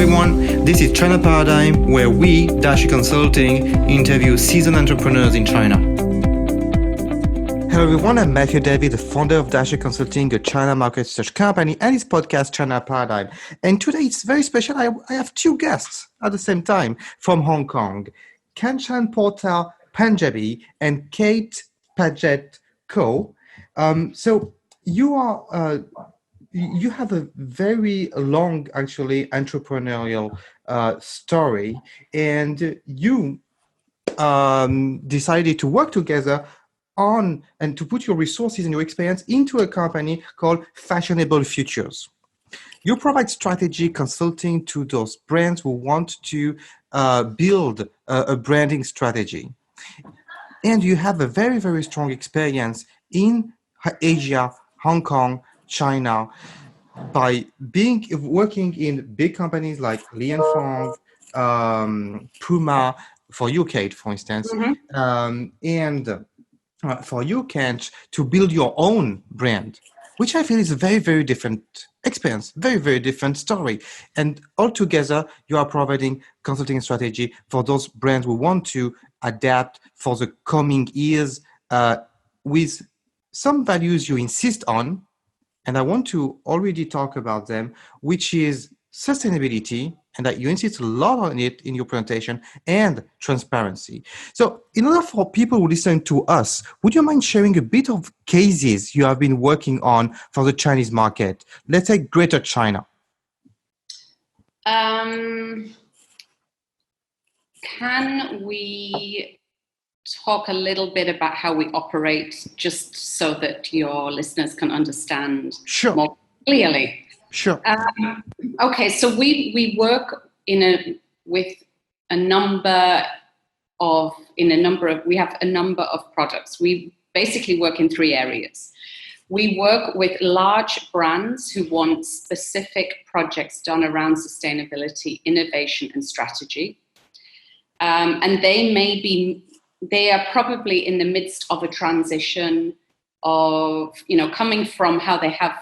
everyone, this is China Paradigm, where we, Dashi Consulting, interview seasoned entrepreneurs in China. Hello everyone, I'm Matthieu David, the founder of Dashi Consulting, a China market research company, and its podcast, China Paradigm. And today it's very special. I have two guests at the same time from Hong Kong, Kanch Porta Panjabi and Kate Padget-Koh. So you are... you have a very long, actually, entrepreneurial story, and you decided to work together on and to put your resources and your experience into a company called Fashionable Futures. You provide strategy consulting to those brands who want to build a branding strategy. And you have a very, very strong experience in Asia, Hong Kong, China, by working in big companies like Li & Fong, Puma, for you, Kate, for instance, and for you, Kanch, to build your own brand, which I feel is a very, very different experience, very, very different story. And altogether, you are providing consulting strategy for those brands who want to adapt for the coming years with some values you insist on. And I want to already talk about them, which is sustainability, and that you insist a lot on it in your presentation, and transparency. So in order for people who listen to us, would you mind sharing a bit of cases you have been working on for the Chinese market? Let's say Greater China. Can we talk a little bit about how we operate, just so that your listeners can understand more clearly? Sure. Okay, so we work we have a number of products. We basically work in three areas. We work with large brands who want specific projects done around sustainability, innovation, and strategy. And they are probably in the midst of a transition of, coming from how they have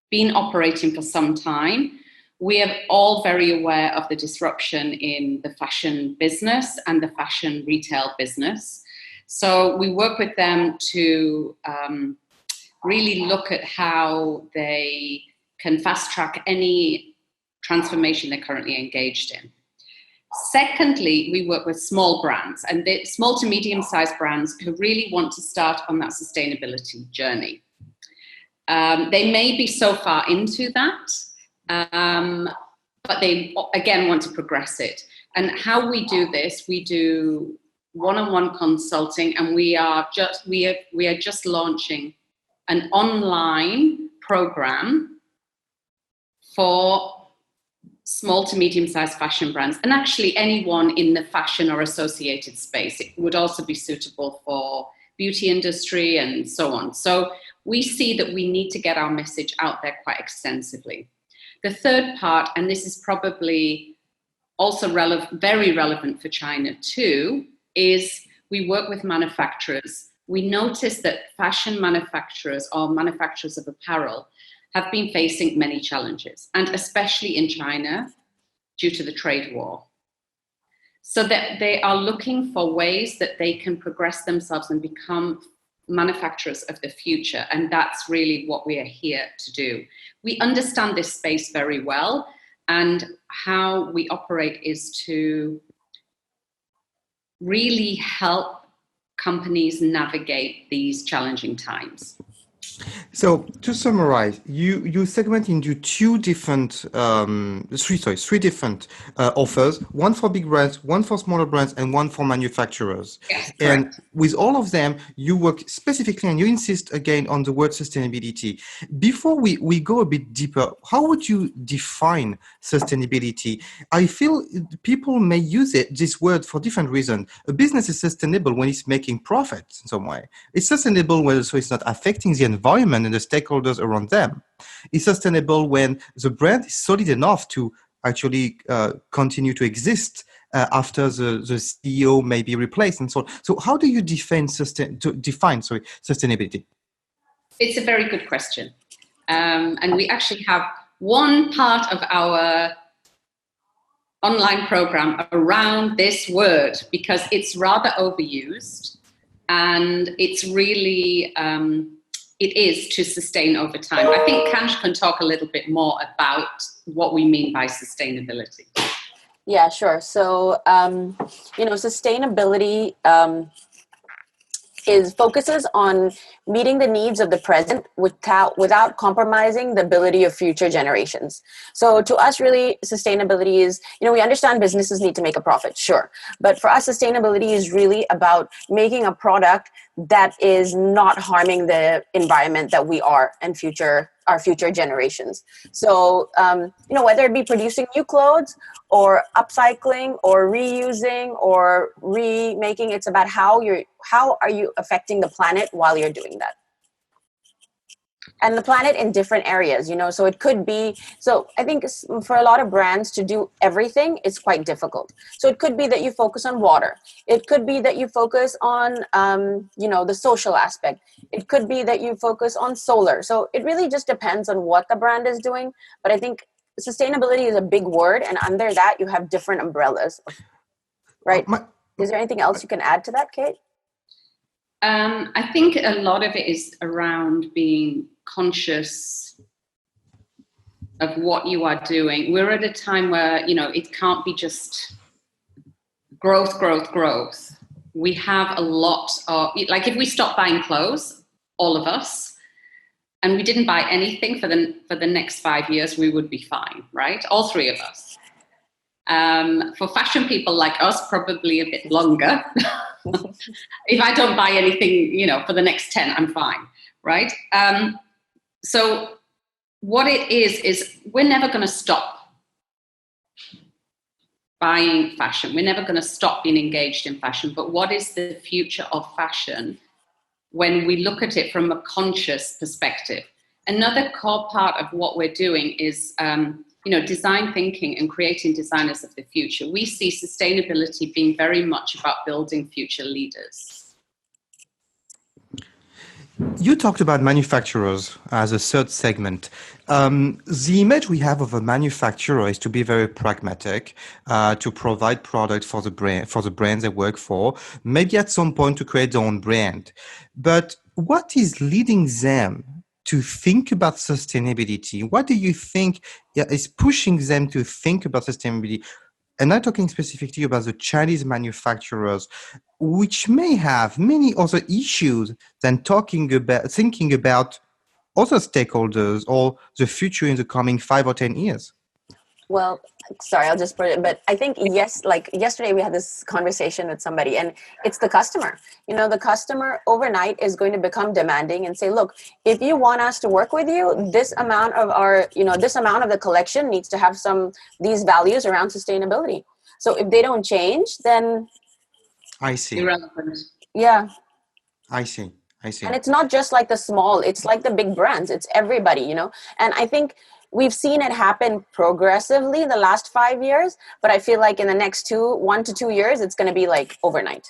been operating for some time. We are all very aware of the disruption in the fashion business and the fashion retail business. So we work with them to really look at how they can fast track any transformation they're currently engaged in. Secondly, we work with small brands, and small to medium-sized brands who really want to start on that sustainability journey. They may be so far into that, but they, again, want to progress it. And how we do this, we do one-on-one consulting, and we are just launching an online program for small to medium-sized fashion brands, and actually anyone in the fashion or associated space. It would also be suitable for beauty industry and so on. So we see that we need to get our message out there quite extensively. The third part, and this is probably also very relevant for China too, is we work with manufacturers. We notice that fashion manufacturers or manufacturers of apparel have been facing many challenges, and especially in China due to the trade war. So that they are looking for ways that they can progress themselves and become manufacturers of the future. And that's really what we are here to do. We understand this space very well, and how we operate is to really help companies navigate these challenging times. So to summarize, you segment into three different offers: one for big brands, one for smaller brands, and one for manufacturers. Yes, and with all of them, you work specifically, and you insist again on the word sustainability. Before we go a bit deeper, how would you define sustainability? I feel people may use this word for different reasons. A business is sustainable when it's making profits in some way. It's sustainable when so it's not affecting the environment and the stakeholders around them. It's sustainable when the brand is solid enough to actually continue to exist after the CEO may be replaced and so on. So how do you define sustainability? It's a very good question. And we actually have one part of our online program around this word because it's rather overused, and it's really it is to sustain over time. I think Kanch can talk a little bit more about what we mean by sustainability. Yeah, sure. So sustainability focuses on meeting the needs of the present without compromising the ability of future generations. So to us, really, sustainability is, we understand businesses need to make a profit, sure. But for us, sustainability is really about making a product that is not harming the environment that we are and our future generations. So, whether it be producing new clothes or upcycling or reusing or remaking, it's about how are you affecting the planet while you're doing that. And the planet in different areas, so it could be, so I think for a lot of brands to do everything, it's quite difficult. So it could be that you focus on water. It could be that you focus on, the social aspect. It could be that you focus on solar. So it really just depends on what the brand is doing. But I think sustainability is a big word. And under that, you have different umbrellas, right? Is there anything else you can add to that, Kate? I think a lot of it is around being conscious of what you are doing. We're at a time where, it can't be just growth. We have a lot of, like if we stop buying clothes, all of us, and we didn't buy anything for the next 5 years, we would be fine, right? All three of us. For fashion people like us, probably a bit longer. If I don't buy anything, for the next 10, I'm fine, right? So what it is we're never going to stop buying fashion. We're never going to stop being engaged in fashion. But what is the future of fashion when we look at it from a conscious perspective? Another core part of what we're doing is design thinking and creating designers of the future. We see sustainability being very much about building future leaders. You talked about manufacturers as a third segment. The image we have of a manufacturer is to be very pragmatic, to provide products for the brands they work for, maybe at some point to create their own brand. But what is leading them to think about sustainability? What do you think is pushing them to think about sustainability? And I'm talking specifically about the Chinese manufacturers, which may have many other issues than thinking about other stakeholders or the future in the coming 5 or 10 years. Well, sorry, I'll just put it, but I think, yes, like yesterday we had this conversation with somebody, and it's the customer. The customer overnight is going to become demanding and say, look, if you want us to work with you, this amount of this amount of the collection needs to have these values around sustainability. So if they don't change, then I see. Irrelevant. Yeah. I see. And it's not just like the small, it's like the big brands. It's everybody, And I think we've seen it happen progressively the last 5 years, but I feel like in the next 1 to 2 years, it's going to be like overnight.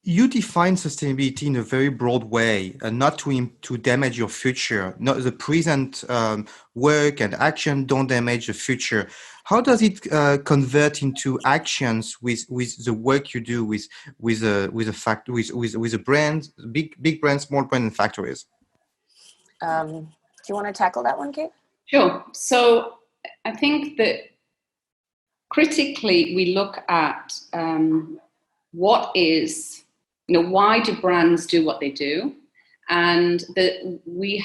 You define sustainability in a very broad way, and not to damage your future. Not the present work and action don't damage the future. How does it convert into actions with the work you do with the brands, big brands, small brands, and factories? Do you want to tackle that one, Kate? Sure. So I think that critically we look at what is, why do brands do what they do? And we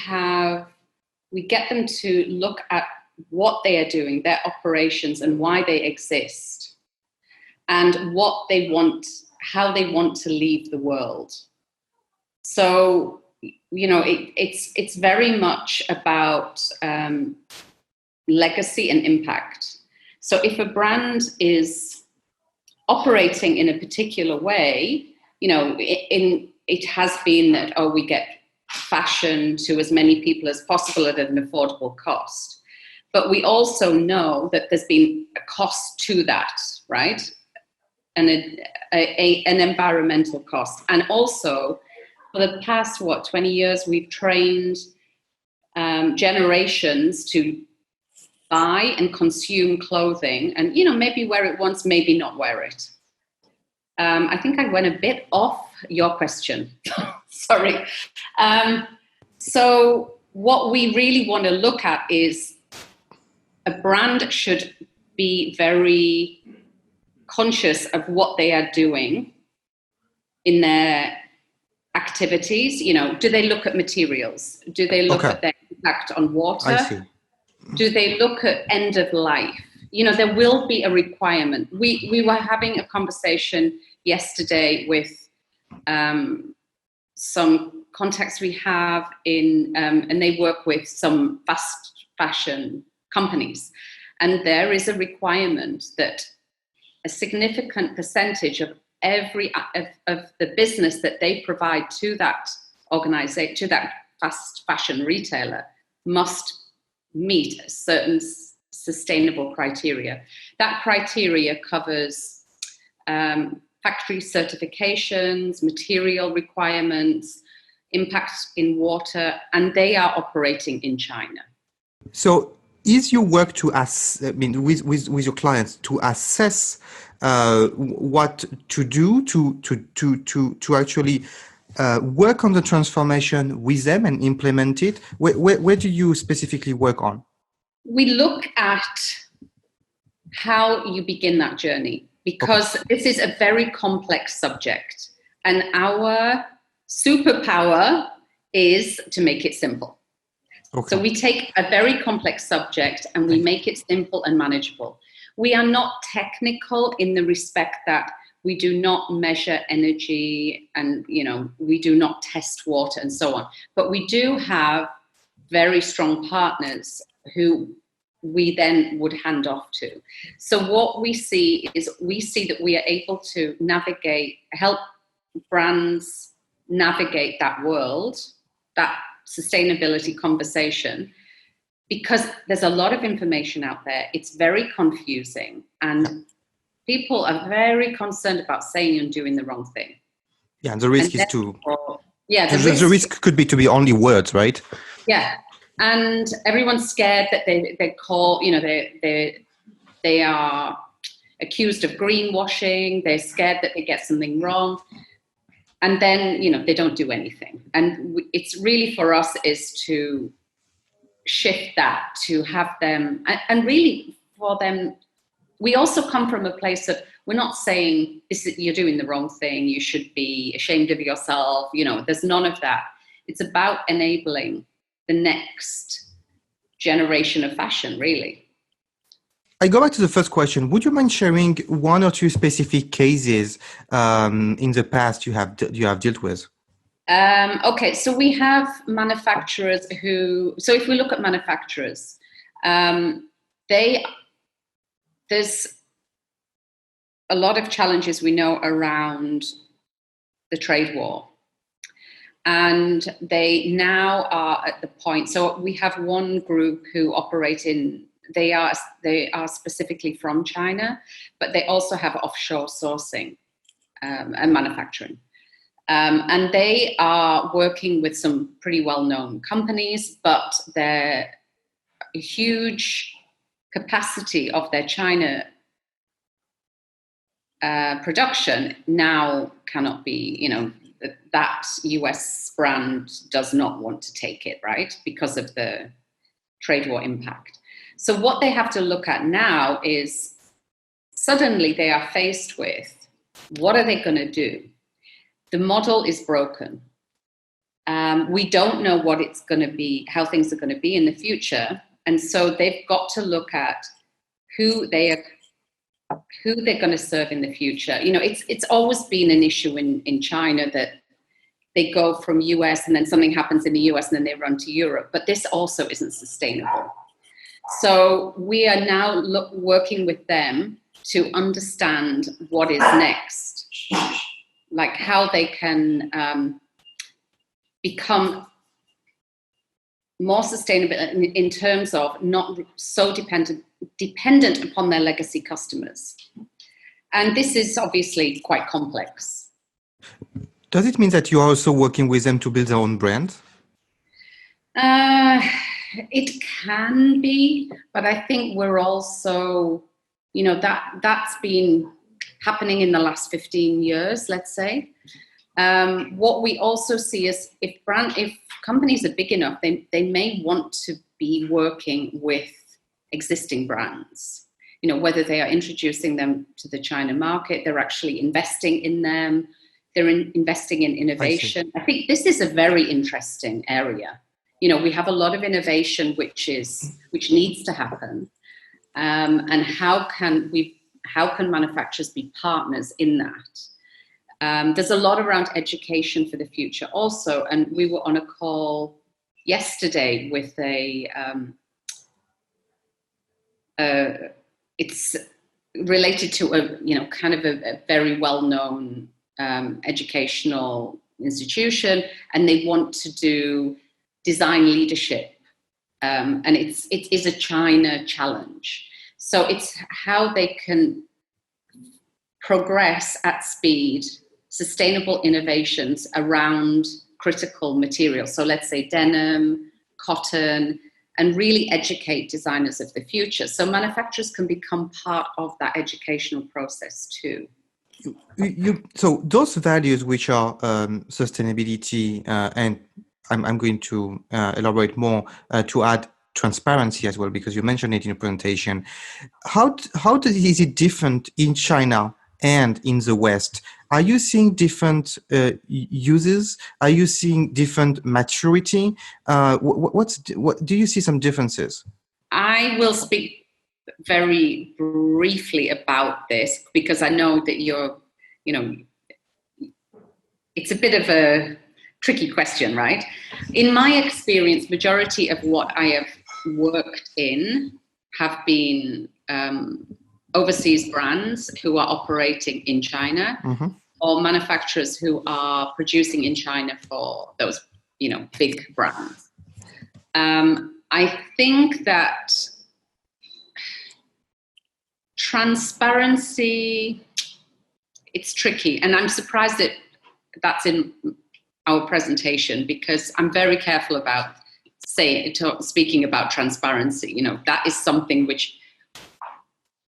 get them to look at what they are doing, their operations, and why they exist, and what they want, how they want to leave the world. So, it's very much about legacy and impact. So if a brand is operating in a particular way, it has been that, we get fashion to as many people as possible at an affordable cost. But we also know that there's been a cost to that, right? And an environmental cost. And also, for the past, 20 years, we've trained generations to buy and consume clothing and, maybe wear it once, maybe not wear it. I think I went a bit off your question. Sorry. So what we really want to look at is a brand should be very conscious of what they are doing in their activities. Do they look at materials? Do they look at their impact on water? I see. Do they look at end of life? There will be a requirement. We were having a conversation yesterday with some contacts we have and they work with some fast fashion companies. And there is a requirement that a significant percentage of of the business that they provide to that organization, to that fast fashion retailer, must meet a certain sustainable criteria. That criteria covers factory certifications, material requirements, impact in water, and they are operating in China. So is your work with your clients to assess what to do to actually work on the transformation with them and implement it? Where do you specifically work on? We look at how you begin that journey, because this is a very complex subject, and our superpower is to make it simple. So we take a very complex subject and we make it simple and manageable. We are not technical in the respect that we do not measure energy and, we do not test water and so on. But we do have very strong partners who we then would hand off to. So what we see that we are able to help brands navigate that world, that sustainability conversation, because there's a lot of information out there. It's very confusing and people are very concerned about saying and doing the wrong thing. Yeah, and the risk is the risk could be to be only words, right? Yeah, and everyone's scared that they are accused of greenwashing. They're scared that they get something wrong. And then, they don't do anything. And it's really for us is to shift that, to have them, and really for them, we also come from a place of, we're not saying you're doing the wrong thing, you should be ashamed of yourself, there's none of that. It's about enabling the next generation of fashion, really. I go back to the first question. Would you mind sharing one or two specific cases in the past you have dealt with? Okay, so we have manufacturers so if we look at manufacturers, there's a lot of challenges we know around the trade war. And they now are at the point, so we have one group who operate they are specifically from China, but they also have offshore sourcing and manufacturing. And they are working with some pretty well-known companies, but their huge capacity of their China production now cannot be, that US brand does not want to take it, right? Because of the trade war impact. So what they have to look at now is suddenly they are faced with, what are they going to do? The model is broken. We don't know what it's going to be, how things are going to be in the future. And so they've got to look at who they're going to serve in the future. It's always been an issue in China that they go from US and then something happens in the US and then they run to Europe. But this also isn't sustainable. So we are now working with them to understand what is next, like how they can become more sustainable in terms of not so dependent upon their legacy customers. And this is obviously quite complex. Does it mean that you are also working with them to build their own brand? It can be, but I think we're also, that's been happening in the last 15 years, let's say. What we also see is if companies are big enough, they may want to be working with existing brands. Whether they are introducing them to the China market, they're actually investing in them, they're investing in innovation. I think this is a very interesting area. We have a lot of innovation which needs to happen, and how can manufacturers be partners in that? There's a lot around education for the future also, and we were on a call yesterday with it's related to a very well-known educational institution, and they want to do design leadership, and it is a China challenge. So it's how they can progress at speed sustainable innovations around critical materials. So let's say denim, cotton, and really educate designers of the future. So manufacturers can become part of that educational process too. So those values which are sustainability, and I'm going to elaborate more to add transparency as well, because you mentioned it in your presentation. How is it different in China and in the West? Are you seeing different uses? Are you seeing different maturity? What do you see some differences? I will speak very briefly about this because I know that it's a bit of a tricky question, right? In my experience, majority of what I have worked in have been overseas brands who are operating in China, mm-hmm. or manufacturers who are producing in China for those, big brands. I think that transparency, it's tricky, and I'm surprised that that's in our presentation because I'm very careful about speaking about transparency. That is something which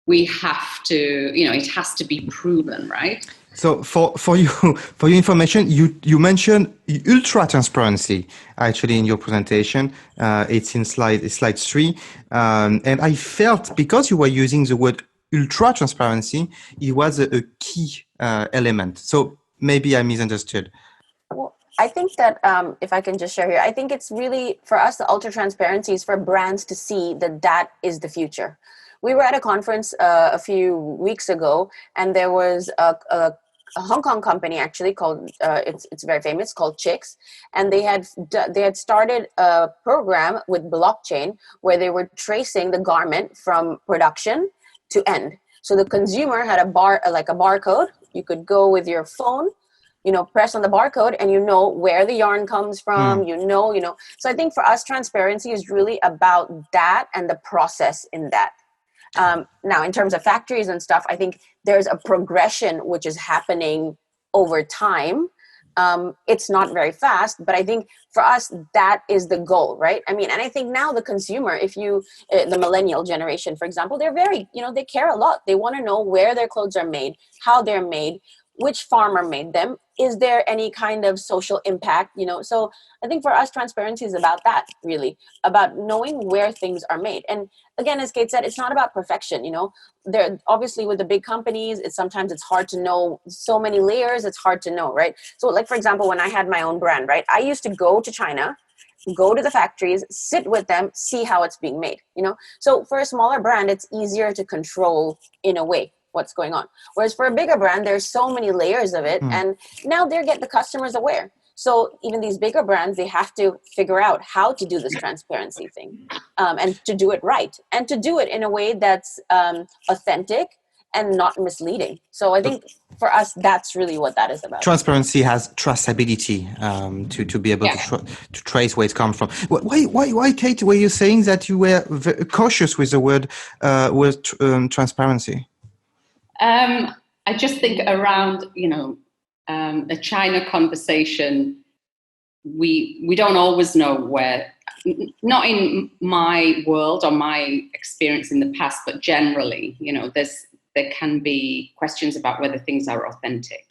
we have to, it has to be proven, right? So for your information, you mentioned ultra transparency actually in your presentation. It's in slide 3, and I felt because you were using the word ultra transparency, it was a key element. So maybe I misunderstood. Well, I think that if I can just share here, I think it's really for us the ultra transparency is for brands to see that is the future. We were at a conference a few weeks ago, and there was a Hong Kong company actually called it's very famous, called Chicks, and they had started a program with blockchain where they were tracing the garment from production to end. So the consumer had a barcode. You could go with your phone, press on the barcode, and where the yarn comes from. So I think for us, transparency is really about that and the process in that. Now, in terms of factories and stuff, I think there's a progression which is happening over time. It's not very fast, but I think for us, that is the goal, right? I mean, and I think now the consumer, the millennial generation, for example, they're very, they care a lot. They want to know where their clothes are made, how they're made, which farmer made them. Is there any kind of social impact, So I think for us, transparency is about that, really, about knowing where things are made. And again, as Kate said, it's not about perfection, There obviously with the big companies, sometimes it's hard to know so many layers. It's hard to know, right? So like, for example, when I had my own brand, right, I used to go to China, go to the factories, sit with them, see how it's being made, So for a smaller brand, it's easier to control in a way what's going on. Whereas for a bigger brand, there's so many layers of it. And now they're getting the customers aware. So even these bigger brands, they have to figure out how to do this transparency thing and to do it right and to do it in a way that's authentic and not misleading. So I think for us, that's really what that is about. Transparency has traceability to be able to trace where it comes from. Why, Kate, were you saying that you were cautious with the word transparency? I just think around, a China conversation, we don't always know where, not in my world or my experience in the past, but generally, there can be questions about whether things are authentic.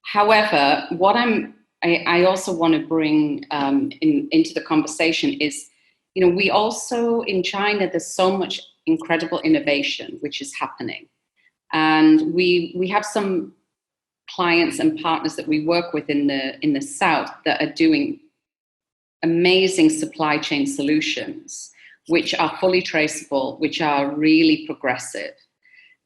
However, what I also want to bring into the conversation is, we also, in China, there's so much incredible innovation which is happening. And we have some clients and partners that we work with in the South that are doing amazing supply chain solutions, which are fully traceable, which are really progressive.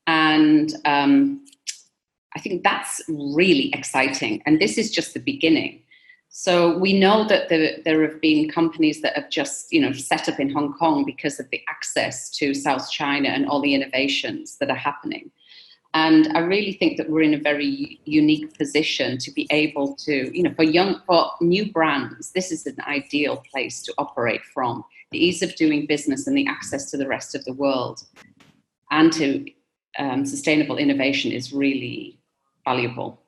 And I think that's really exciting. And this is just the beginning. So we know that there have been companies that have just, set up in Hong Kong because of the access to South China and all the innovations that are happening. And I really think that we're in a very unique position to be able to, for new brands, this is an ideal place to operate from. The ease of doing business and the access to the rest of the world and to sustainable innovation is really valuable.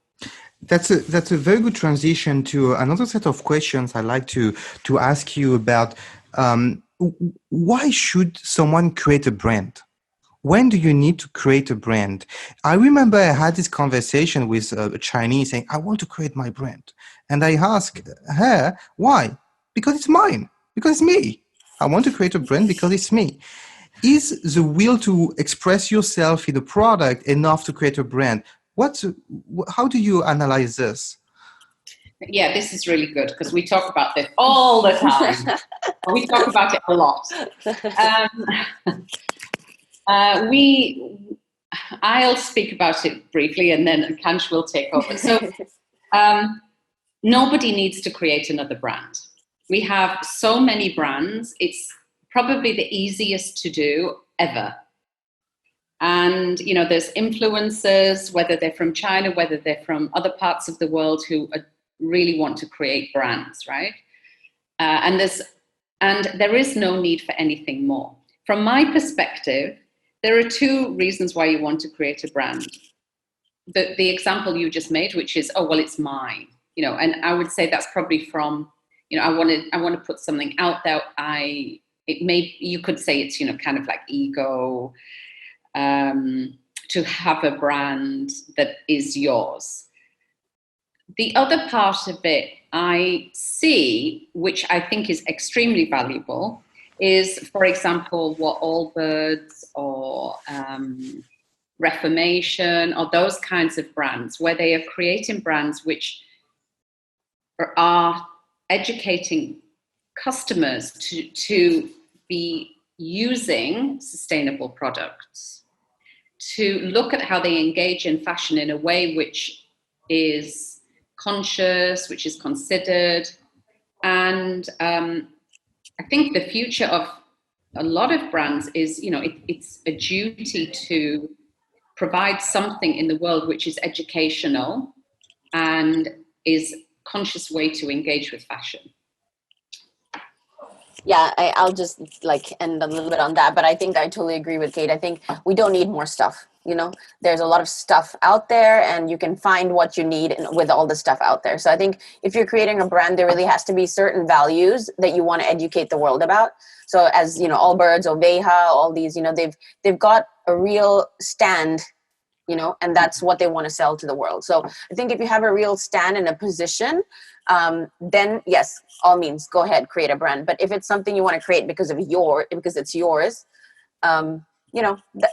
That's a very good transition to another set of questions I'd like to ask you about. Why should someone create a brand? When do you need to create a brand? I remember I had this conversation with a Chinese saying, I want to create my brand. And I asked her, why? Because it's mine. Because it's me. I want to create a brand because it's me. Is the will to express yourself in a product enough to create a brand? How do you analyze this? Yeah, this is really good because we talk about this all the time. We talk about it a lot. I'll speak about it briefly and then Kanch will take over. So nobody needs to create another brand. We have so many brands. It's probably the easiest to do ever. And, there's influencers, whether they're from China, whether they're from other parts of the world who really want to create brands, right? And there is no need for anything more. From my perspective, there are two reasons why you want to create a brand. The example you just made, which is, it's mine, and I would say that's probably from, I want to put something out there. You could say it's, kind of like ego, to have a brand that is yours. The other part of it I see, which I think is extremely valuable, is, for example, what Allbirds or Reformation or those kinds of brands, where they are creating brands which are educating customers to be using sustainable products, to look at how they engage in fashion in a way which is conscious, which is considered. And I think the future of a lot of brands is, it's a duty to provide something in the world which is educational and is a conscious way to engage with fashion. Yeah, I'll just end a little bit on that, but I think I totally agree with Kate. I think we don't need more stuff. There's a lot of stuff out there and you can find what you need with all the stuff out there. So I think if you're creating a brand, there really has to be certain values that you want to educate the world about. So as, Allbirds, Oveja, all these, they've got a real stand, and that's what they want to sell to the world. So I think if you have a real stand and a position, then yes, all means go ahead, create a brand. But if it's something you want to create because it's yours,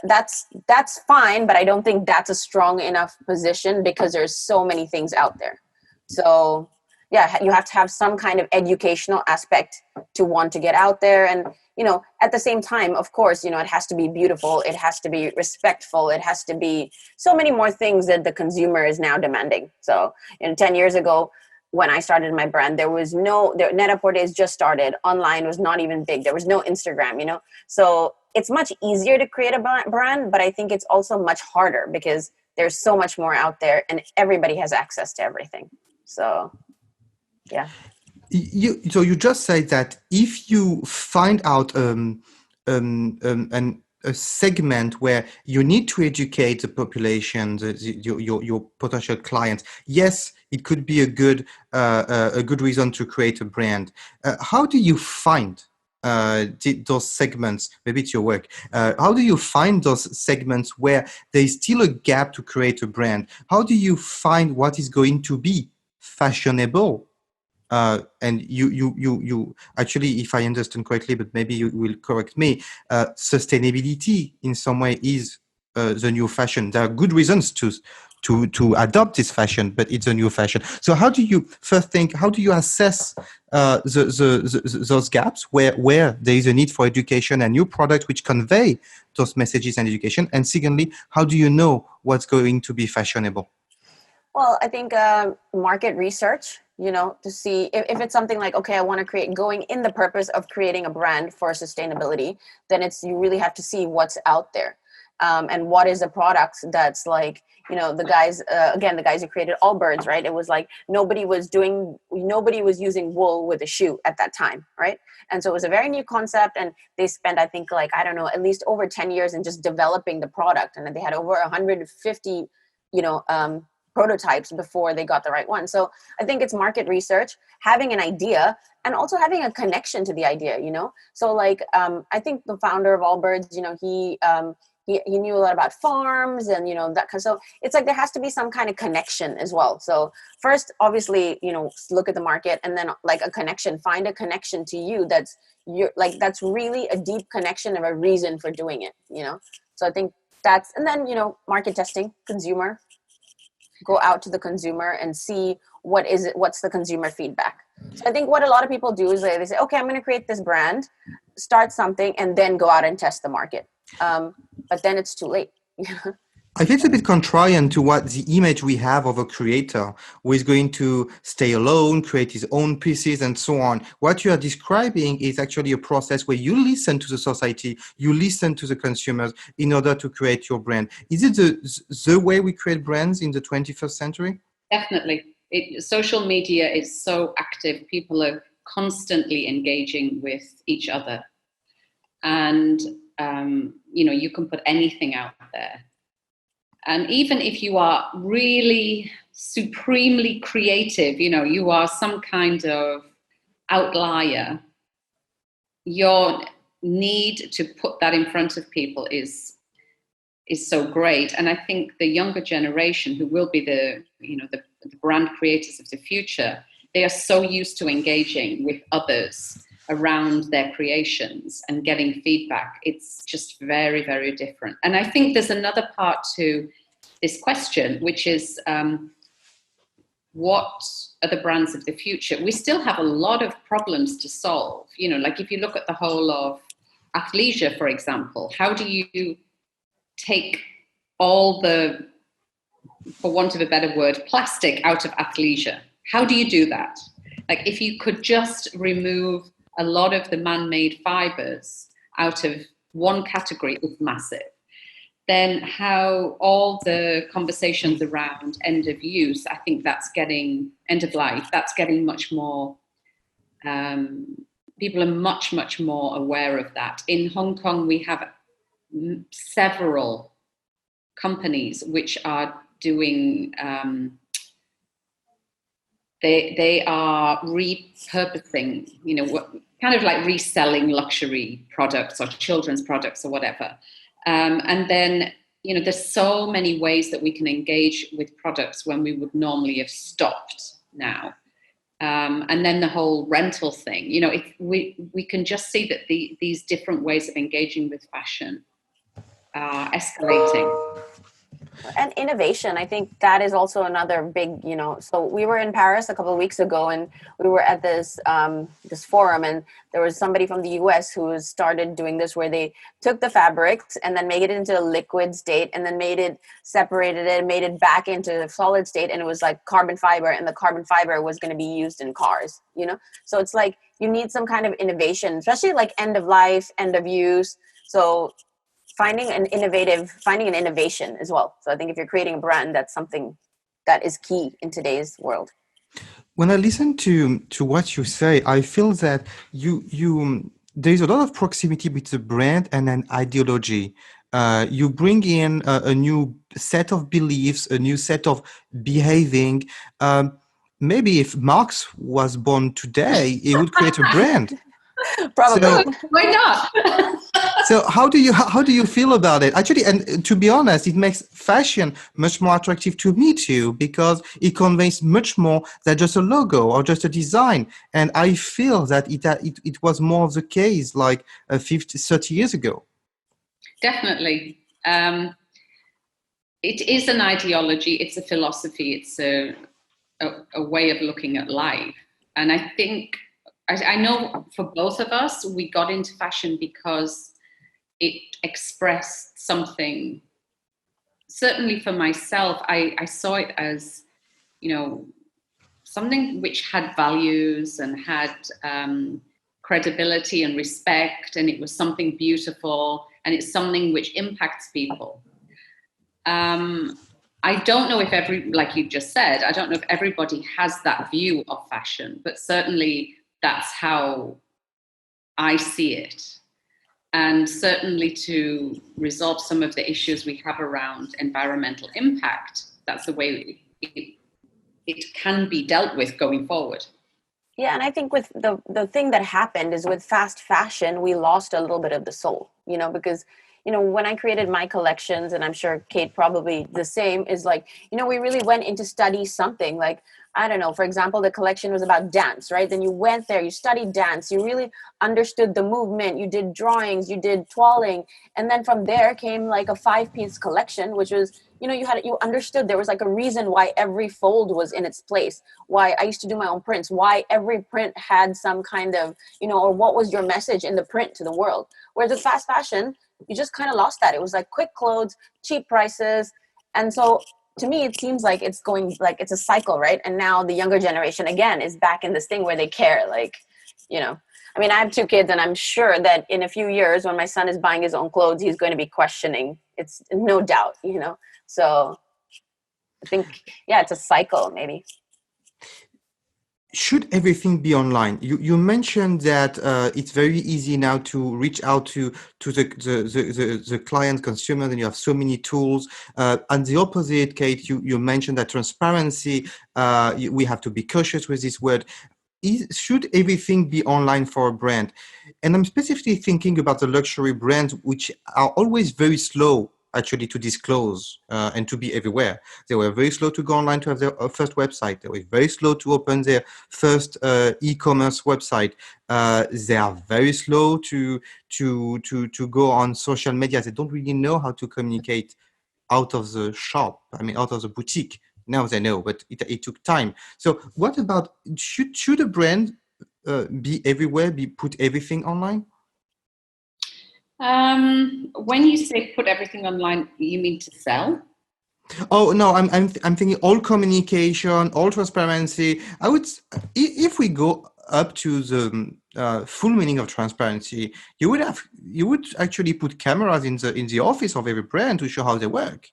that's fine, but I don't think that's a strong enough position because there's so many things out there. So yeah, you have to have some kind of educational aspect to want to get out there. And, at the same time, of course, it has to be beautiful. It has to be respectful. It has to be so many more things that the consumer is now demanding. So 10 years ago, when I started my brand, Net-a-Porter has just started. Online was not even big. There was no Instagram, So it's much easier to create a brand, but I think it's also much harder because there's so much more out there and everybody has access to everything. So, yeah. So you just said that if you find out a segment where you need to educate the population, your potential clients, yes, it could be a good reason to create a brand. How do you find those segments? Maybe it's your work. How do you find those segments where there is still a gap to create a brand? How do you find what is going to be fashionable? And you actually, if I understand correctly, but maybe you will correct me, sustainability in some way is the new fashion. There are good reasons to adopt this fashion, but it's a new fashion. So how do you first think, how do you assess those gaps where there is a need for education and new products which convey those messages and education? And secondly, how do you know what's going to be fashionable? Well, I think market research, to see if it's something like, okay, I want to create, going in the purpose of creating a brand for sustainability, then you really have to see what's out there. And what is the product that's like, the guys, again, the guys who created Allbirds, right? It was like nobody was using wool with a shoe at that time, right? And so it was a very new concept, and they spent, I think, like, I don't know, at least over 10 years in just developing the product. And then they had over 150, prototypes before they got the right one. So I think it's market research, having an idea, and also having a connection to the idea, So like, I think the founder of Allbirds, he knew a lot about farms and, that. So it's like there has to be some kind of connection as well. So first, obviously, look at the market, and then like a connection, find a connection to you that's really a deep connection of a reason for doing it, So I think that's, and then, market testing, consumer, go out to the consumer and see what's the consumer feedback. So I think what a lot of people do is they say, okay, I'm going to create this brand, start something, and then go out and test the market. But then it's too late. I think it's a bit contrarian to what the image we have of a creator who is going to stay alone, create his own pieces and so on. What you are describing is actually a process where you listen to the society, you listen to the consumers in order to create your brand. Is it the way we create brands in the 21st century? Definitely. Social media is so active. People are constantly engaging with each other. And, you can put anything out there. And even if you are really supremely creative, you are some kind of outlier, your need to put that in front of people is so great. And I think the younger generation, who will be the brand creators of the future, they are so used to engaging with others around their creations and getting feedback. It's just very, very different. And I think there's another part to this question, which is what are the brands of the future? We still have a lot of problems to solve. Like if you look at the whole of athleisure, for example, how do you take all the, for want of a better word, plastic out of athleisure? How do you do that? Like if you could just remove a lot of the man-made fibers out of one category, it's massive. Then how all the conversations around end of use, I think that's getting, end of life, that's getting much more, people are much, much more aware of that. In Hong Kong, we have several companies which are doing, they are repurposing, kind of like reselling luxury products or children's products or whatever. And then, there's so many ways that we can engage with products when we would normally have stopped now. And then the whole rental thing, if we can just see that these different ways of engaging with fashion are escalating. And innovation, I think that is also another big, so we were in Paris a couple of weeks ago, and we were at this this forum, and there was somebody from the US who started doing this, where they took the fabrics and then made it into a liquid state, and then separated it, made it back into the solid state, and it was like carbon fiber, and the carbon fiber was going to be used in cars, So it's like you need some kind of innovation, especially like end of life, end of use. So finding an innovation as well. So I think if you're creating a brand, that's something that is key in today's world. When I listen to what you say, I feel that there's a lot of proximity between the brand and an ideology. You bring in a new set of beliefs, a new set of behaving. Maybe if Marx was born today, he would create a brand. Probably. So, Why not? so how do you feel about it? Actually, and to be honest, it makes fashion much more attractive to me too, because it conveys much more than just a logo or just a design. And I feel that it was more of the case like 50, 30 years ago. Definitely. It is an ideology, it's a philosophy, it's a way of looking at life. And I think, I know for both of us, we got into fashion because it expressed something. Certainly for myself, I saw it as, something which had values and had credibility and respect, and it was something beautiful, and it's something which impacts people. I don't know if like you just said, I don't know if everybody has that view of fashion, but certainly that's how I see it. And certainly to resolve some of the issues we have around environmental impact, that's the way it can be dealt with going forward. Yeah, and I think with the thing that happened is with fast fashion, we lost a little bit of the soul, because, when I created my collections, and I'm sure Kate probably the same, is like, we really went into study something like, I don't know, for example, the collection was about dance, right? Then you went there, you studied dance, you really understood the movement, you did drawings, you did toiling. And then from there came like a 5-piece collection, which was, you understood there was like a reason why every fold was in its place, why I used to do my own prints, why every print had some kind of, or what was your message in the print to the world. Whereas with fast fashion, you just kind of lost that. It was like quick clothes, cheap prices. And so to me, it seems like it's going like it's a cycle, right? And now the younger generation again is back in this thing where they care, like, I mean, I have 2 kids, and I'm sure that in a few years when my son is buying his own clothes, he's going to be questioning. It's no doubt, So I think, yeah, it's a cycle maybe. Should everything be online? You mentioned that it's very easy now to reach out to the client consumer, and you have so many tools. And the opposite, Kate, you mentioned that transparency. We have to be cautious with this word. Should everything be online for a brand? And I'm specifically thinking about the luxury brands, which are always very slow actually to disclose and to be everywhere. They were very slow to go online to have their first website. They were very slow to open their first e-commerce website. They are very slow to go on social media. They don't really know how to communicate out of the shop. I mean, out of the boutique. Now they know, but it took time. So what about, should a brand be everywhere, put everything online? When you say put everything online, you mean to sell? Oh no, I'm thinking all communication, all transparency. I would, if we go up to the full meaning of transparency, you would actually put cameras in the office of every brand to show how they work.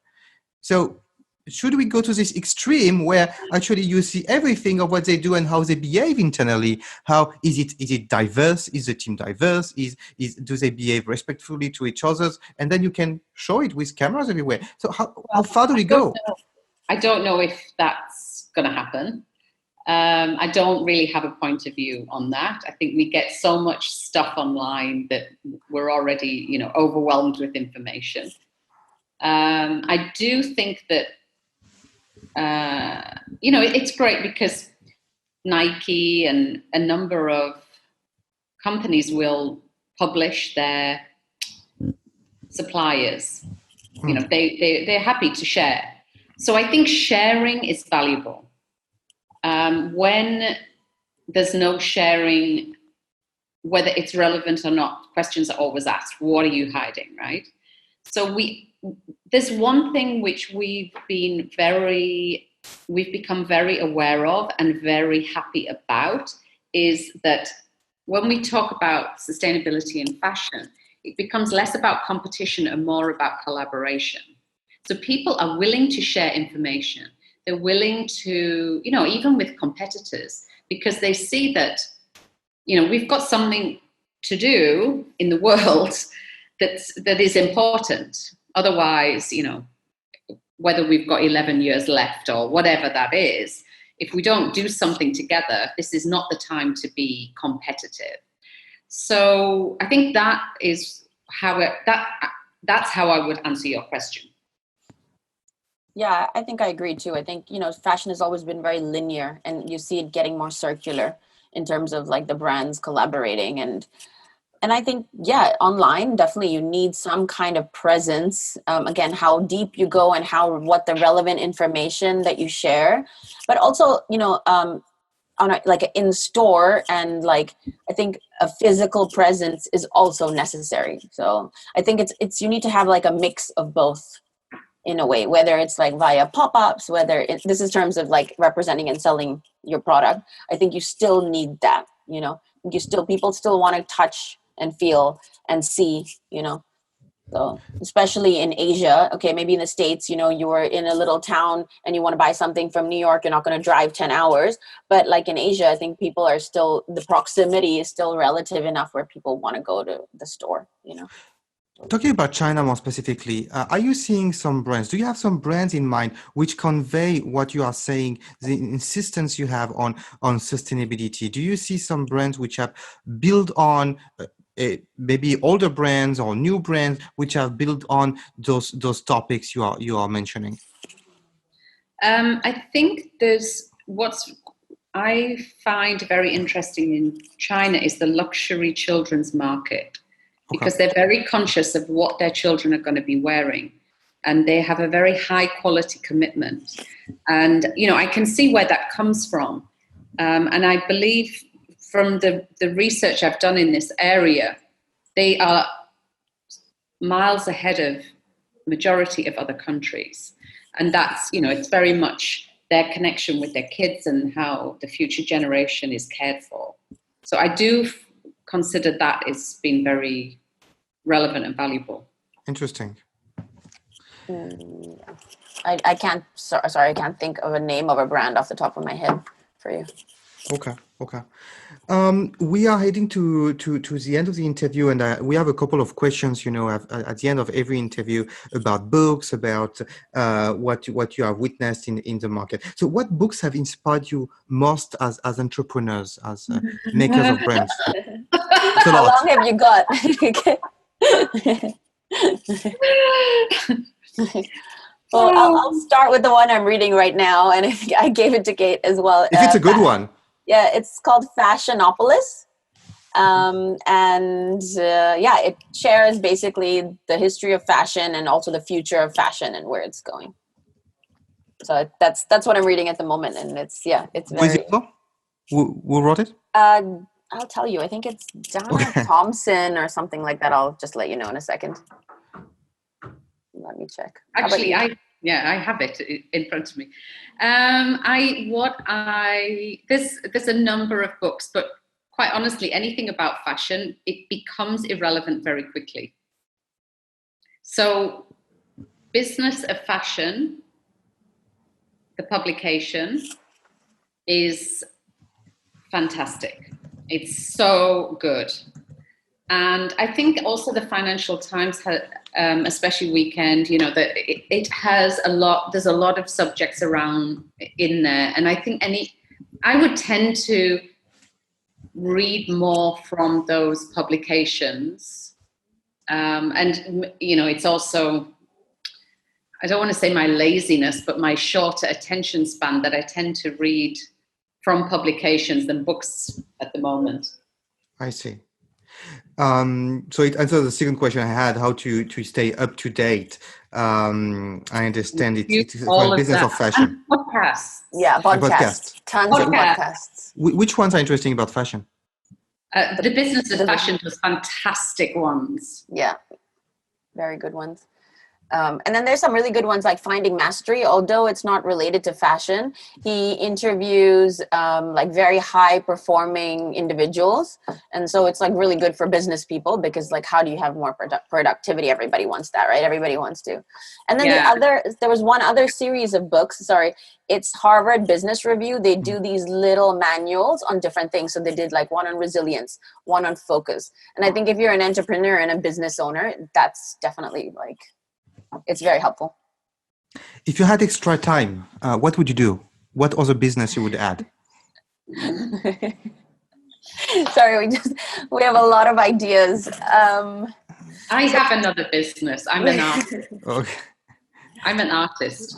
So should we go to this extreme where actually you see everything of what they do and how they behave internally? How is it diverse? Is the team diverse? Do they behave respectfully to each other? And then you can show it with cameras everywhere. So how far do we go? I don't know if that's going to happen. I don't really have a point of view on that. I think we get so much stuff online that we're already, overwhelmed with information. I do think that, it's great because Nike and a number of companies will publish their suppliers. They're happy to share. So I think sharing is valuable. When there's no sharing, whether it's relevant or not, questions are always asked. What are you hiding, right? So there's one thing which we've become very aware of and very happy about, is that when we talk about sustainability in fashion, it becomes less about competition and more about collaboration. So people are willing to share information. They're willing to, even with competitors, because they see that, we've got something to do in the world, that is important. Otherwise, whether we've got 11 years left or whatever that is, if we don't do something together, this is not the time to be competitive. So I think that is that's how I would answer your question. Yeah, I think I agree too. I think, fashion has always been very linear, and you see it getting more circular in terms of like the brands collaborating. And I think, online, definitely you need some kind of presence. Again, how deep you go and what the relevant information that you share, but also, like in store, and like, I think a physical presence is also necessary. So I think you need to have like a mix of both in a way, whether it's like via pop-ups, this is terms of like representing and selling your product. I think you still need that, people still want to touch and feel and see, so especially in Asia, okay, maybe in the States, you were in a little town and you want to buy something from New York, you're not going to drive 10 hours. But like in Asia, I think people are still, the proximity is still relative enough where people want to go to the store, Talking about China more specifically, are you seeing some brands? Do you have some brands in mind which convey what you are saying, the insistence you have on sustainability? Do you see some brands which have built on maybe older brands or new brands which have built on those topics you are mentioning? I think what I find very interesting in China is the luxury children's market. Because they're very conscious of what their children are going to be wearing, and they have a very high quality commitment. And, I can see where that comes from. And I believe from the research I've done in this area, they are miles ahead of majority of other countries. And that's, it's very much their connection with their kids and how the future generation is cared for. So I do consider that as being very relevant and valuable. Interesting. I can't, sorry, I can't think of a name of a brand off the top of my head for you. Okay. We are heading to the end of the interview, and we have a couple of questions, at the end of every interview about books, about what you have witnessed in the market. So what books have inspired you most as entrepreneurs, as makers of brands? How long have you got? Well, I'll start with the one I'm reading right now, and I gave it to Kate as well. If it's a good one. Yeah, it's called Fashionopolis. It shares basically the history of fashion and also the future of fashion and where it's going. So that's what I'm reading at the moment, and it's very. Who wrote it? I'll tell you. I think it's Donna Thompson or something like that. I'll just let you know in a second. Let me check. Actually, I have it in front of me. There's a number of books, but quite honestly, anything about fashion, it becomes irrelevant very quickly. So, Business of Fashion, the publication, is fantastic. It's so good. And I think also the Financial Times, especially Weekend, that it has there's a lot of subjects around in there. And I think I would tend to read more from those publications. It's also, I don't want to say my laziness, but my shorter attention span that I tend to read from publications than books at the moment. I see. So it answers the second question I had, how to stay up to date. I understand it's a business of fashion. And podcasts. Yeah, podcasts. Tons of podcasts. Which ones are interesting about fashion? The Business of Fashion does fantastic ones. Yeah, very good ones. And then there's some really good ones like Finding Mastery. Although it's not related to fashion, he interviews like very high performing individuals. And so it's like really good for business people because like, how do you have more productivity? Everybody wants that, right? Everybody wants to. And then there was one other series of books. Sorry, it's Harvard Business Review. They do these little manuals on different things. So they did like one on resilience, one on focus. And I think if you're an entrepreneur and a business owner, that's definitely like, it's very helpful. If you had extra time, what would you do? What other business you would add? Sorry, we have a lot of ideas. I have another business. I'm an artist. Okay. I'm an artist.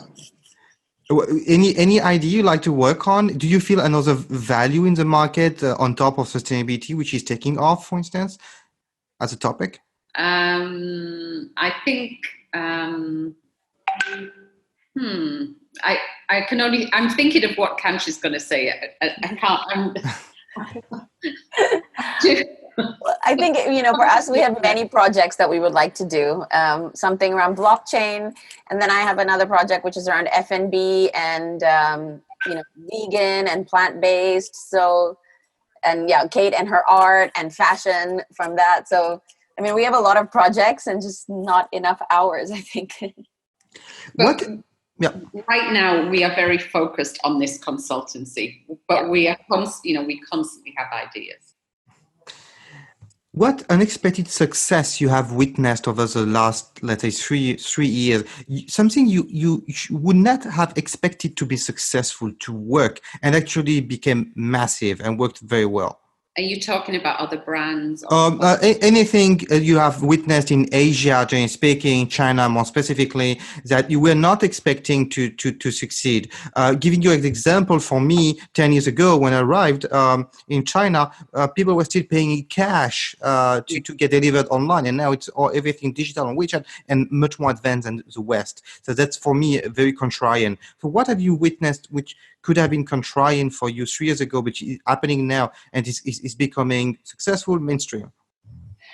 Any idea you like to work on? Do you feel another value in the market on top of sustainability, which is taking off, for instance, as a topic? I think. I can only. I'm thinking of what Kanch is going to say. I can't. I think, you know, for us, we have many projects that we would like to do. Something around blockchain, and then I have another project which is around F&B and you know, vegan and plant-based. So, and yeah, Kate and her art and fashion from that. So, I mean, we have a lot of projects and just not enough hours, I think. What? Yeah. Right now, we are very focused on this consultancy, but we are, we constantly have ideas. What unexpected success you have witnessed over the last, let's say, three years? Something you would not have expected to be successful to work and actually became massive and worked very well. Are you talking about other brands? Anything you have witnessed in Asia, generally speaking, China more specifically, that you were not expecting to succeed? Giving you an example, for me, 10 years ago when I arrived in China, people were still paying cash to get delivered online. And now it's everything digital on WeChat and much more advanced than the West. So that's, for me, very contrarian. So what have you witnessed which could have been contrarian for you 3 years ago, which is happening now and is becoming successful mainstream?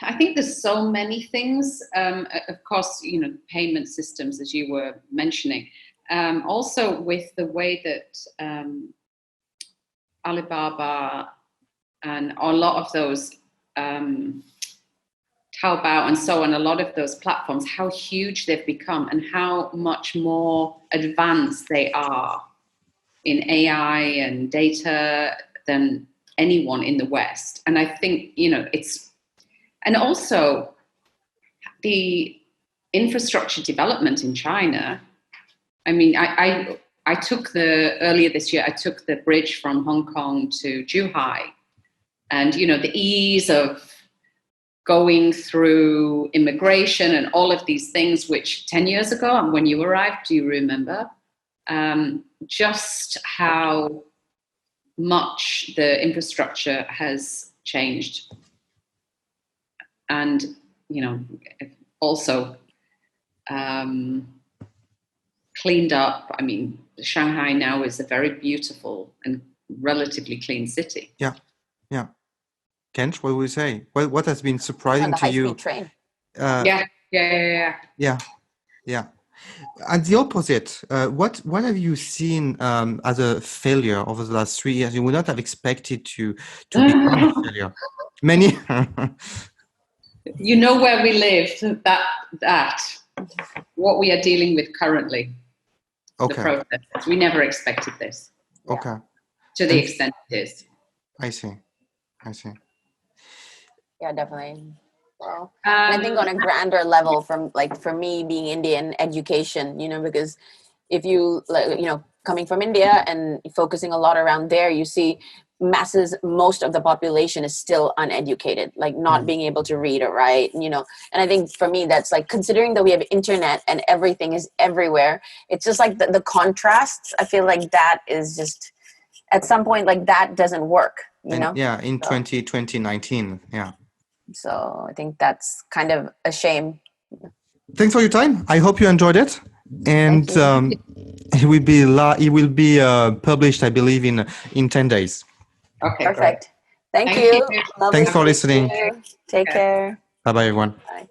I think there's so many things. Of course, you know, payment systems, as you were mentioning. Also with the way that Alibaba and a lot of those Taobao and so on, a lot of those platforms, how huge they've become and how much more advanced they are in AI and data than anyone in the West. And I think, you know, and also the infrastructure development in China. I mean, I took earlier this year, I took the bridge from Hong Kong to Zhuhai, and, you know, the ease of going through immigration and all of these things, which 10 years ago, and when you arrived, do you remember? Just how much the infrastructure has changed. And, you know, also cleaned up. I mean, Shanghai now is a very beautiful and relatively clean city. Yeah, yeah. Kanch, what would you say? What has been surprising the to you? high-speed train. Yeah. And the opposite, what have you seen as a failure over the last 3 years? You would not have expected to become a failure. Many. You know where we live, that what we are dealing with currently. Okay. The process. We never expected this. Okay. To the extent it is. I see. Yeah, definitely. Well, I think on a grander level, for me being Indian, education, you know, because if you, like, you know, coming from India and focusing a lot around there, you see most of the population is still uneducated, like not being able to read or write, you know. And I think for me, that's like, considering that we have internet and everything is everywhere, it's just like the contrasts. I feel like that is just, at some point, like that doesn't work, you know? Yeah, in 2019, yeah. So I think that's kind of a shame. Thanks for your time. I hope you enjoyed it. And it will be published, I believe, in 10 days. Okay, perfect. Great. Thank you. Thanks for listening. Take care. Bye-bye, everyone. Bye.